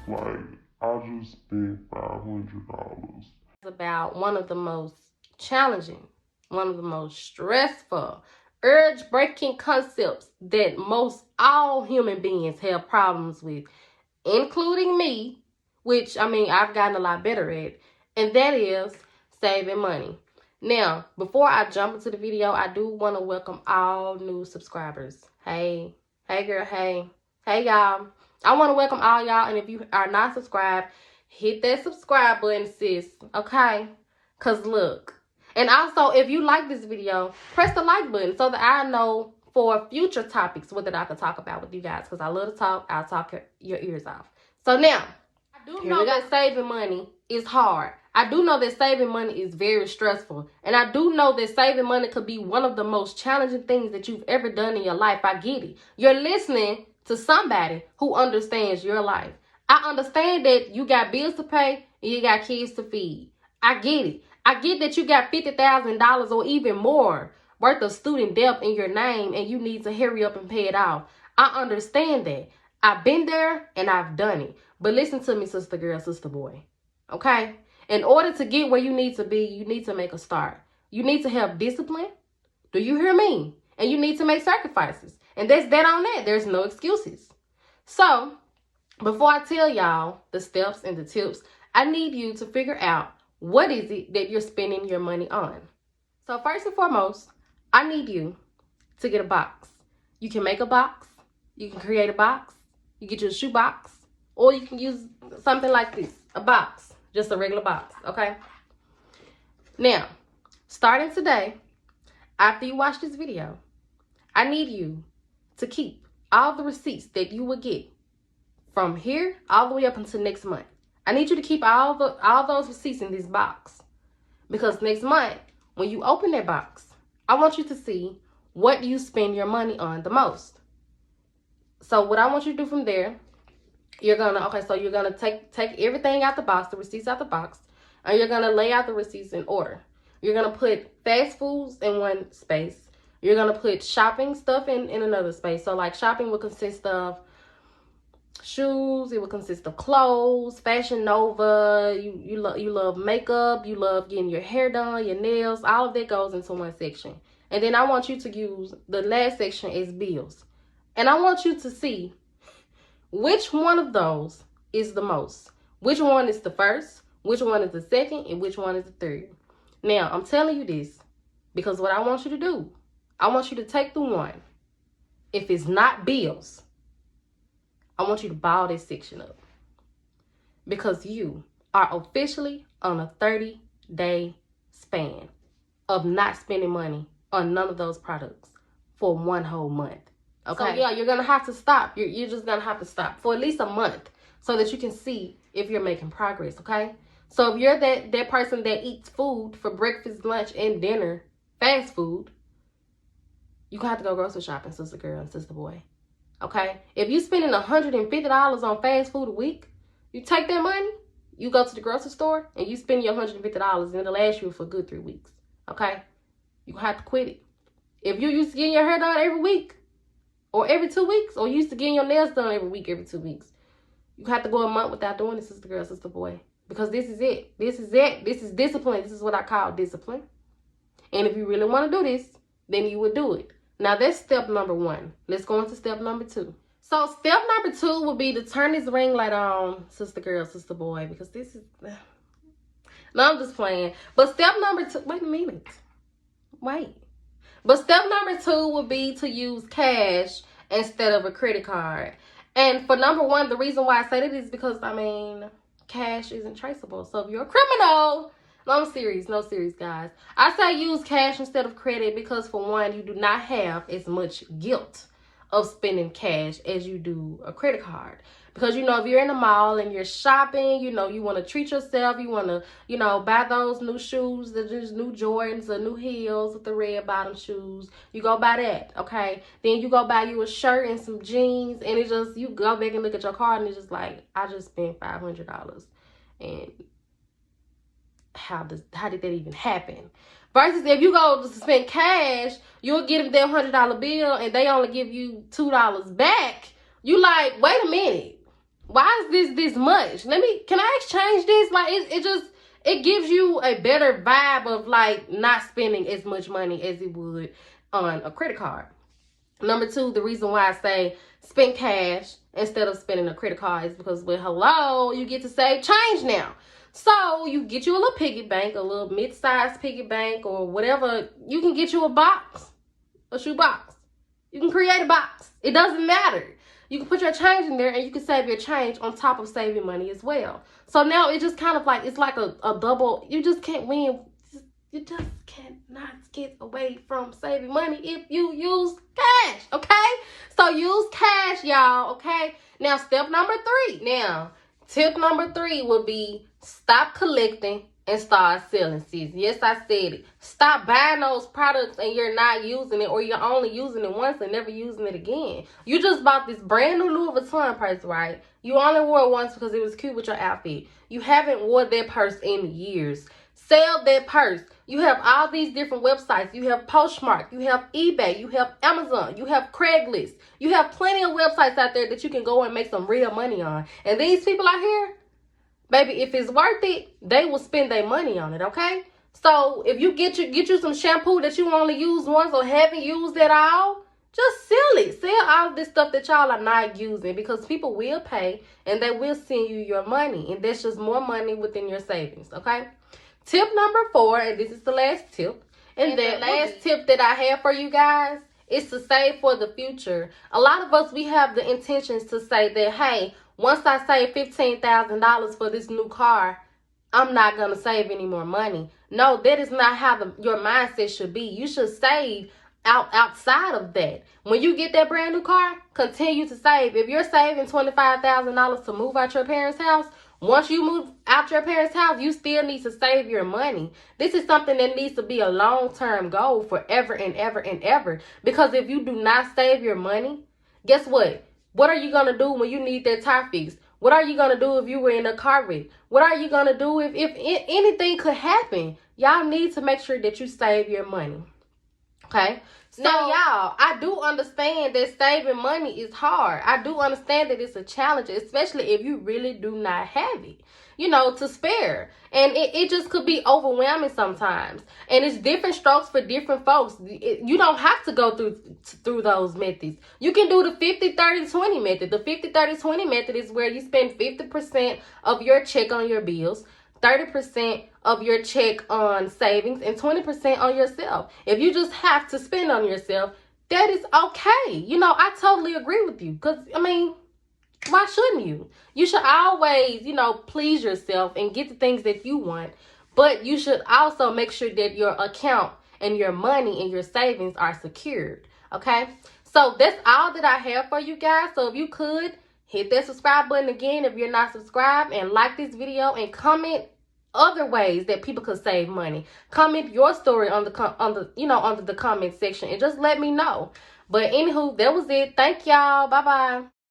Like, I just spent $500. About one of the most challenging, one of the most stressful, urge-breaking concepts that most all human beings have problems with, including me, which, I mean, I've gotten a lot better at, and that is saving money. Now, before I jump into the video, I do want to welcome all new subscribers. Hey girl, hey y'all. I want to welcome all y'all, and if you are not subscribed, hit that subscribe button, sis, okay? Because look, and also, if you like this video, press the like button so that I know for future topics what that I can talk about with you guys, because I love to talk. I'll talk your ears off. So now, I do know that saving money is hard. I do know that saving money is very stressful. And I do know that saving money could be one of the most challenging things that you've ever done in your life. I get it. You're listening to somebody who understands your life. I understand that you got bills to pay and you got kids to feed. I get it. I get that you got $50,000 or even more worth of student debt in your name and you need to hurry up and pay it off. I understand that. I've been there and I've done it. But listen to me, sister girl, sister boy. Okay? In order to get where you need to be, you need to make a start. You need to have discipline. Do you hear me? And you need to make sacrifices. And that's that on that. There's no excuses. So, before I tell y'all the steps and the tips, I need you to figure out what is it that you're spending your money on. So first and foremost, I need you to get a box. You can make a box. You can create a box. You get your shoe box. Or you can use something like this, a box. Just a regular box, okay? Now, starting today, after you watch this video, I need you to keep all the receipts that you will get from here all the way up until next month. I need you to keep all those receipts in this box. Because next month, when you open that box, I want you to see what you spend your money on the most. So what I want you to do from there, you're gonna take everything out the box, the receipts out the box, and you're gonna lay out the receipts in order. You're gonna put fast foods in one space. You're gonna put shopping stuff in another space. So like shopping will consist of shoes, it will consist of clothes, Fashion Nova, you love makeup, you love getting your hair done, your nails, all of that goes into one section. And then I want you to use the last section as bills. And I want you to see which one of those is the most. Which one is the first, which one is the second, and which one is the third. Now, I'm telling you this because what I want you to do, I want you to take the one. If it's not bills, I want you to ball this section up. Because you are officially on a 30-day span of not spending money on none of those products for one whole month. Okay? So yeah, you're going to have to stop. You're just going to have to stop for at least a month so that you can see if you're making progress, okay? So if you're that person that eats food for breakfast, lunch, and dinner, fast food, you're going to have to go grocery shopping, sister girl and sister boy. Okay? If you're spending $150 on fast food a week, you take that money, you go to the grocery store, and you spend your $150, and it'll last you for a good 3 weeks. Okay? You have to quit it. If you used to getting your hair done every week, or every 2 weeks, or you used to getting your nails done every week, every 2 weeks, you have to go a month without doing it, sister girl, sister boy. Because this is it. This is it. This is discipline. This is what I call discipline. And if you really want to do this, then you would do it. Now, that's step number 1. Let's go into step number 2. So, step number 2 would be to turn this ring light on, sister girl, sister boy, because this is... No, I'm just playing. But step number 2... Wait a minute. Wait. But step number 2 would be to use cash instead of a credit card. And for number 1, the reason why I say that is because, I mean, cash isn't traceable. So, if you're a criminal... No, I'm serious. No, serious, guys. I say use cash instead of credit because, for one, you do not have as much guilt of spending cash as you do a credit card. Because, you know, if you're in the mall and you're shopping, you know, you want to treat yourself. You want to, you know, buy those new shoes, the new Jordans, the new heels with the red bottom shoes. You go buy that, okay? Then you go buy you a shirt and some jeans. And it just, you go back and look at your card and it's just like, I just spent $500. And... How did that even happen? Versus if you go to spend cash, you'll give them their $100 bill and they only give you $2 back. You like, wait a minute. why is this much? Can I exchange this? Like, it gives you a better vibe of like not spending as much money as it would on a credit card. Number two, the reason why I say spend cash instead of spending a credit card is because, well, hello, you get to save change now. So you get you a little piggy bank, a little mid-sized piggy bank, or whatever. You can get you a box, a shoe box. You can create a box. It doesn't matter. You can put your change in there and you can save your change on top of saving money as well. So now it just kind of like, it's like a double, you just can't win. You just cannot get away from saving money if you use cash, okay? So use cash, y'all, okay? Now, step number 3. Now, tip number 3 would be stop collecting and start selling, sis. Yes, I said it. Stop buying those products and you're not using it, or you're only using it once and never using it again. You just bought this brand new Louis Vuitton purse, right? You only wore it once because it was cute with your outfit. You haven't worn that purse in years. Sell that purse. You have all these different websites. You have Postmark. You have eBay. You have Amazon. You have Craigslist. You have plenty of websites out there that you can go and make some real money on. And these people out here, baby, if it's worth it, they will spend their money on it, okay? So if you get you some shampoo that you only use once or haven't used at all, just sell it. Sell all of this stuff that y'all are not using, because people will pay and they will send you your money. And that's just more money within your savings, okay? Tip number 4, and this is the last tip. And the last tip that I have for you guys is to save for the future. A lot of us, we have the intentions to say that, hey, once I save $15,000 for this new car, I'm not going to save any more money. No, that is not how your mindset should be. You should save outside of that. When you get that brand new car, continue to save. If you're saving $25,000 to move out your parents' house, once you move out your parents' house, you still need to save your money. This is something that needs to be a long-term goal forever and ever and ever. Because if you do not save your money, guess what? What are you going to do when you need that tire fixed? What are you going to do if you were in a car wreck? What are you going to do if anything could happen? Y'all need to make sure that you save your money. Okay? So, now, y'all, I do understand that saving money is hard. I do understand that it's a challenge, especially if you really do not have it, to spare. And it just could be overwhelming sometimes. And it's different strokes for different folks. You don't have to go through those methods. You can do the 50-30-20 method. The 50-30-20 method is where you spend 50% of your check on your bills, 30% of your check on savings, and 20% on yourself. If you just have to spend on yourself, that is okay. I totally agree with you. Because, why shouldn't you? You should always, please yourself and get the things that you want. But you should also make sure that your account and your money and your savings are secured. Okay? So that's all that I have for you guys. So if you could, hit that subscribe button again if you're not subscribed, and like this video and comment other ways that people could save money. Comment your story under the comment section and just let me know. But anywho, that was it. Thank y'all. Bye-bye.